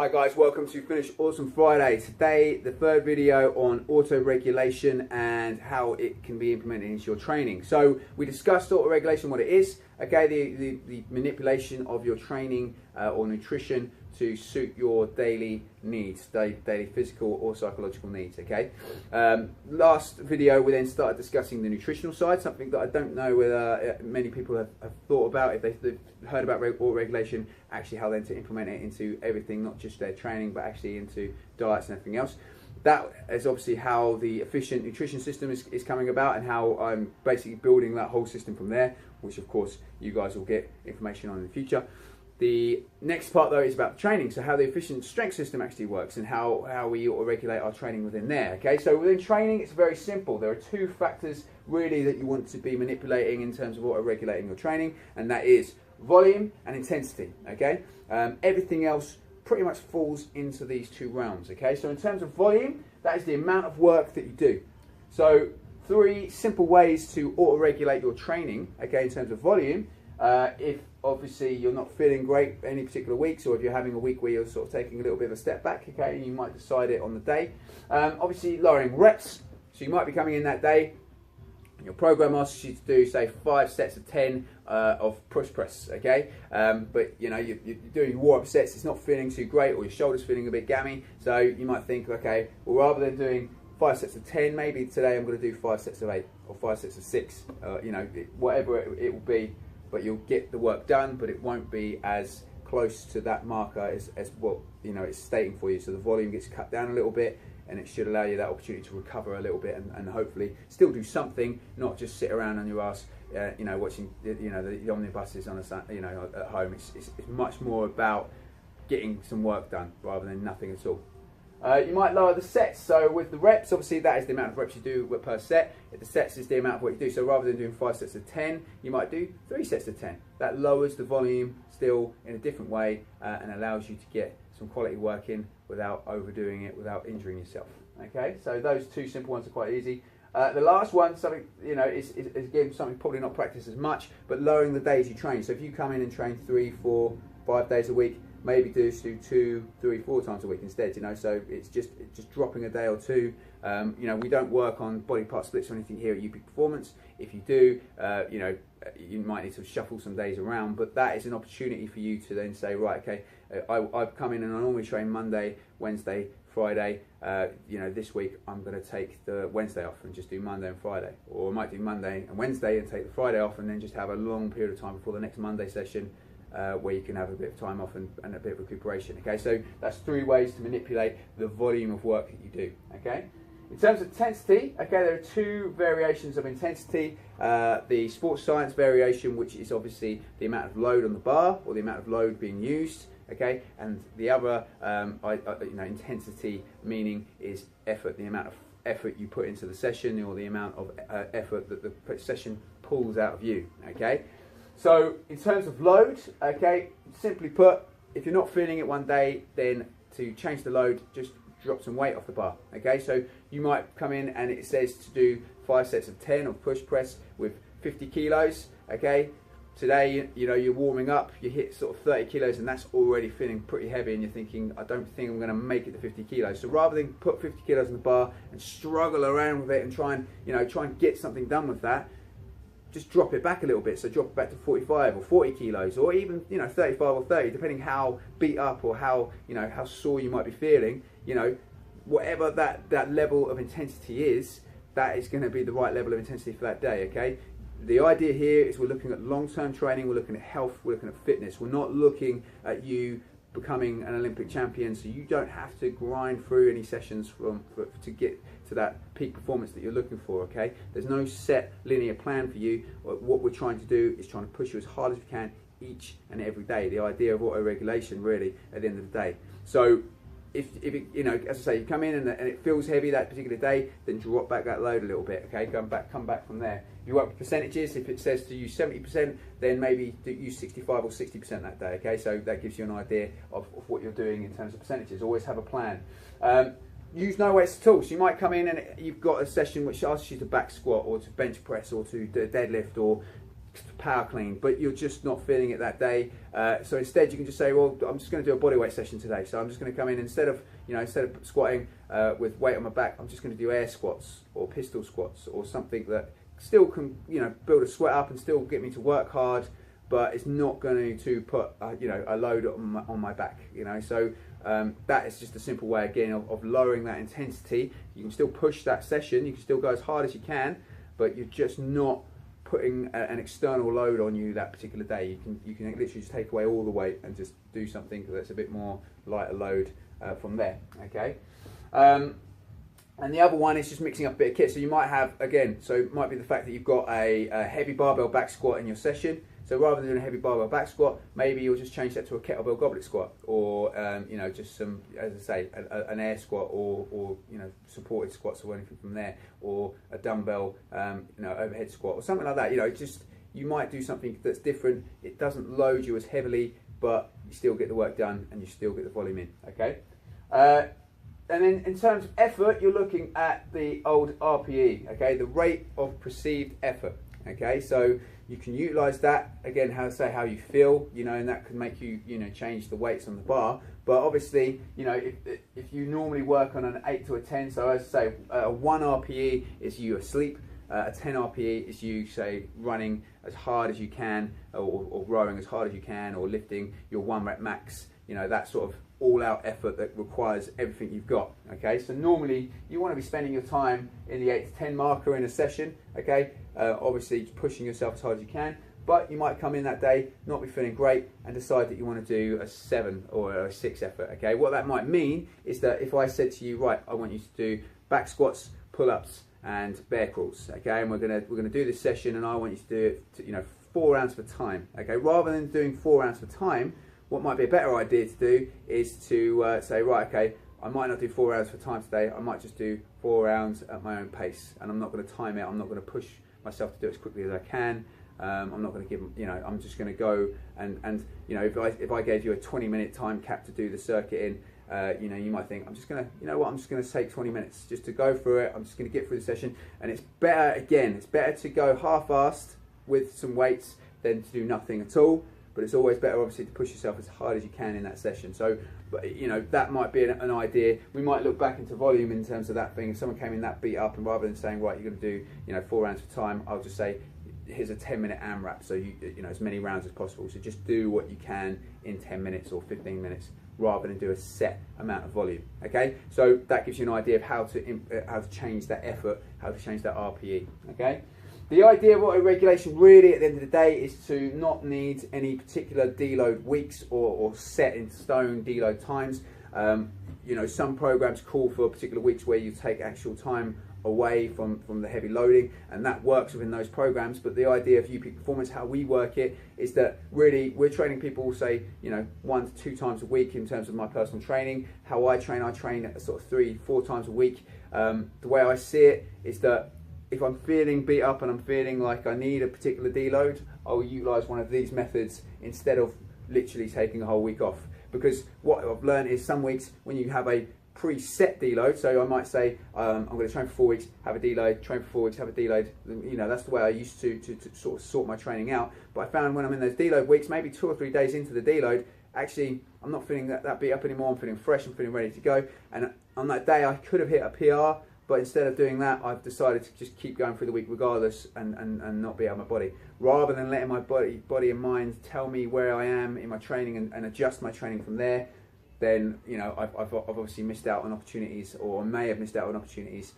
Hi guys, welcome to Finish Awesome Friday. Today, the third video on auto-regulation and how it can be implemented into your training. So we discussed auto-regulation, what it is, okay, the manipulation of your training or nutrition to suit your daily needs, daily physical or psychological needs, okay. Last video we then started discussing the nutritional side, something that I don't know whether many people have thought about, if they've heard about auto-regulation, actually how then to implement it into everything, not just their training but actually into diets and everything else. That is obviously how the efficient nutrition system is coming about, and how I'm basically building that whole system from there, which of course you guys will get information on in the future. The next part though is about training, so how the efficient strength system actually works and how we auto-regulate our training within there. Okay, so within training it's very simple. There are two factors really that you want to be manipulating in terms of auto-regulating your training, and that is volume and intensity. Okay, everything else pretty much falls into these two realms. Okay, so in terms of volume, that is the amount of work that you do. So three simple ways to auto-regulate your training, okay, in terms of volume. If obviously you're not feeling great any particular weeks, or if you're having a week where you're sort of taking a little bit of a step back, okay, and you might decide it on the day. Obviously lowering reps, so you might be coming in that day, your program asks you to do say 5 sets of 10 of push press, okay, but you know you're doing warm-up sets, it's not feeling too great, or your shoulder's feeling a bit gammy, so you might think, okay, well, rather than doing 5 sets of 10, maybe today I'm going to do 5 sets of 8 or 5 sets of 6, you know, whatever it will be, but you'll get the work done, but it won't be as close to that marker as what, you know, it's stating for you. So the volume gets cut down a little bit, and it should allow you that opportunity to recover a little bit and hopefully still do something, not just sit around on your ass, you know, watching, you know, the omnibuses on a, you know, at home. It's much more about getting some work done rather than nothing at all. You might lower the sets. So with the reps, obviously that is the amount of reps you do per set. The sets is the amount of what you do. So rather than doing 5 sets of 10, you might do 3 sets of 10. That lowers the volume still in a different way and allows you to get some quality work in without overdoing it, without injuring yourself. Okay, so those two simple ones are quite easy. The last one, something, you know, is again something probably not practiced as much, but lowering the days you train. So if you come in and train 3, 4, 5 days a week, maybe do 2, 3, 4 times a week instead, you know, so it's just dropping a day or two. You know, we don't work on body part splits or anything here at UP Performance. If you do, you know, you might need to shuffle some days around, but that is an opportunity for you to then say, right, okay, I've come in and I normally train Monday, Wednesday, Friday. You know, this week I'm going to take the Wednesday off and just do Monday and Friday, or I might do Monday and Wednesday and take the Friday off, and then just have a long period of time before the next Monday session, where you can have a bit of time off and a bit of recuperation. Okay, so that's 3 ways to manipulate the volume of work that you do. Okay, in terms of intensity, okay, there are 2 variations of intensity. The sports science variation, which is obviously the amount of load on the bar or the amount of load being used. Okay, and the other, you know, intensity meaning is effort, the amount of effort you put into the session, or the amount of effort that the session pulls out of you. Okay. So in terms of load, okay, simply put, if you're not feeling it one day, then to change the load, just drop some weight off the bar. Okay, so you might come in and it says to do 5 sets of 10 of push press with 50 kilos. Okay, today, you know, you're warming up, you hit sort of 30 kilos, and that's already feeling pretty heavy, and you're thinking, I don't think I'm going to make it to 50 kilos. So rather than put 50 kilos on the bar and struggle around with it and try and get something done with that, just drop it back a little bit. So drop it back to 45 or 40 kilos, or even, you know, 35 or 30, depending how beat up or how, you know, how sore you might be feeling. You know, whatever that level of intensity is, that is going to be the right level of intensity for that day. Okay, the idea here is we're looking at long-term training, we're looking at health, we're looking at fitness. We're not looking at you becoming an Olympic champion, so you don't have to grind through any sessions to get to that peak performance that you're looking for. Okay, there's no set linear plan for you. What we're trying to do is trying to push you as hard as we can each and every day. The idea of auto-regulation, really, at the end of the day. So if it, you know, as I say, you come in and it feels heavy that particular day, then drop back that load a little bit. Okay, come back from there. You work with percentages. If it says to use 70%, then maybe use 65 or 60% that day. Okay, so that gives you an idea of what you're doing in terms of percentages. Always have a plan. Use no weights at all. So you might come in and you've got a session which asks you to back squat or to bench press or to deadlift or power clean, but you're just not feeling it that day. So instead you can just say, well, I'm just going to do a body weight session today. So I'm just going to come in, instead of squatting with weight on my back, I'm just going to do air squats or pistol squats or something that still can, build a sweat up and still get me to work hard, but it's not going to put a load on my back. So that is just a simple way again of lowering that intensity. You can still push that session, you can still go as hard as you can, but you're just not putting an external load on you that particular day. You can literally just take away all the weight and just do something that's a bit more lighter load from there. Okay. And the other one is just mixing up a bit of kit. So you might have, again, so it might be the fact that you've got a heavy barbell back squat in your session. So rather than doing a heavy barbell back squat, maybe you'll just change that to a kettlebell goblet squat, or just some, as I say, an air squat, or supported squats or anything from there, or a dumbbell overhead squat or something like that. You might do something that's different. It doesn't load you as heavily, but you still get the work done and you still get the volume in. Okay. And then in terms of effort, you're looking at the old RPE, okay, the rate of perceived effort, okay. So you can utilize that, again, how you feel, and that can make you, change the weights on the bar. But obviously, if you normally work on an 8 to a 10, so as I say, 1 RPE is you asleep, a 10 RPE is you, say, running as hard as you can, or rowing as hard as you can, or lifting your 1 rep max, that sort of all-out effort that requires everything you've got. Okay, so normally you want to be spending your time in the 8 to 10 marker in a session. Okay, obviously pushing yourself as hard as you can, but you might come in that day, not be feeling great, and decide that you want to do a 7 or a 6 effort. Okay, what that might mean is that if I said to you, right, I want you to do back squats, pull-ups, and bear crawls. Okay, and we're gonna do this session, and I want you to do it, 4 rounds per time. Okay, rather than doing 4 rounds per time, what might be a better idea to do is to say, right, okay, I might not do 4 rounds for time today, I might just do 4 rounds at my own pace, and I'm not going to time it, I'm not going to push myself to do it as quickly as I can, I'm not going to give, I'm just going to go, and if I gave you a 20-minute time cap to do the circuit in, you might think, I'm just going to, I'm just going to take 20 minutes just to go through it, I'm just going to get through the session. And it's better, again, it's better to go half-assed with some weights than to do nothing at all. But it's always better, obviously, to push yourself as hard as you can in that session. So, that might be an idea. We might look back into volume in terms of that thing. If someone came in that beat up, and rather than saying, right, you're going to do, 4 rounds for time, I'll just say, here's a 10-minute AMRAP. So as many rounds as possible. So just do what you can in 10 minutes or 15 minutes, rather than do a set amount of volume. Okay, so that gives you an idea of how to change that effort, how to change that RPE. Okay. The idea of auto regulation, really, at the end of the day, is to not need any particular deload weeks or set in stone deload times. Some programs call for particular weeks where you take actual time away from the heavy loading, and that works within those programs. But the idea of UP Performance, how we work it, is that really we're training people, say, 1 to 2 times a week in terms of my personal training. How I train sort of 3-4 times a week. The way I see it is that if I'm feeling beat up and I'm feeling like I need a particular deload, I'll utilise one of these methods instead of literally taking a whole week off. Because what I've learned is some weeks when you have a preset deload, so I might say I'm going to train for 4 weeks, have a deload, train for 4 weeks, have a deload. That's the way I used to sort of sort my training out. But I found when I'm in those deload weeks, maybe 2 or 3 days into the deload, actually I'm not feeling that beat up anymore. I'm feeling fresh, I'm feeling ready to go. And on that day I could have hit a PR, but instead of doing that, I've decided to just keep going through the week regardless, and not beat up my body. Rather than letting my body and mind tell me where I am in my training and adjust my training from there, then I've obviously missed out on opportunities, or may have missed out on opportunities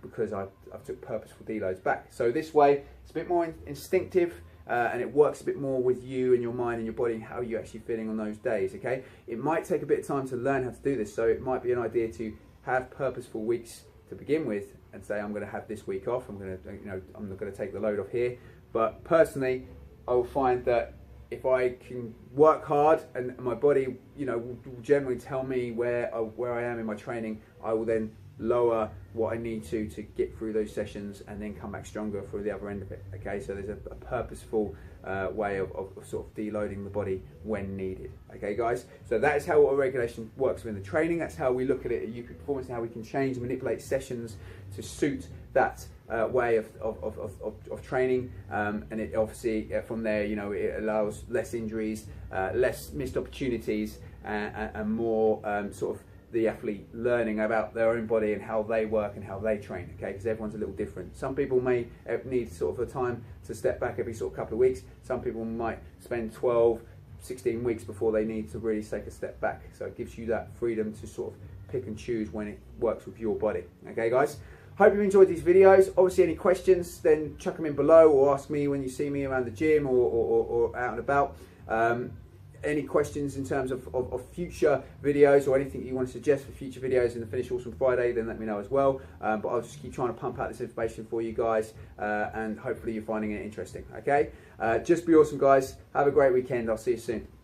because I've took purposeful deloads back. So this way, it's a bit more instinctive, and it works a bit more with you and your mind and your body and how you're actually feeling on those days. Okay, it might take a bit of time to learn how to do this, so it might be an idea to have purposeful weeks to begin with, and say, I'm going to have this week off, I'm not going to take the load off here. But personally, I will find that if I can work hard and my body will generally tell me where I am in my training, I will then lower what I need to get through those sessions and then come back stronger for the other end of it. Okay, so there's a purposeful way of sort of deloading the body when needed. Okay guys, so that is how auto regulation works within the training. That's how we look at it at UP Performance, and how we can change and manipulate sessions to suit that way of training, and it obviously from there, you know, it allows less injuries, less missed opportunities, and more sort of the athlete learning about their own body and how they work and how they train, okay, because everyone's a little different. Some people may need sort of a time to step back every sort of couple of weeks. Some people might spend 12, 16 weeks before they need to really take a step back. So it gives you that freedom to sort of pick and choose when it works with your body. Okay, guys? Hope you've enjoyed these videos. Obviously, any questions, then chuck them in below, or ask me when you see me around the gym or out and about. Any questions in terms of future videos or anything you want to suggest for future videos in the Finish Awesome Friday, then let me know as well. But I'll just keep trying to pump out this information for you guys, and hopefully you're finding it interesting. Okay? Just be awesome, guys. Have a great weekend. I'll see you soon.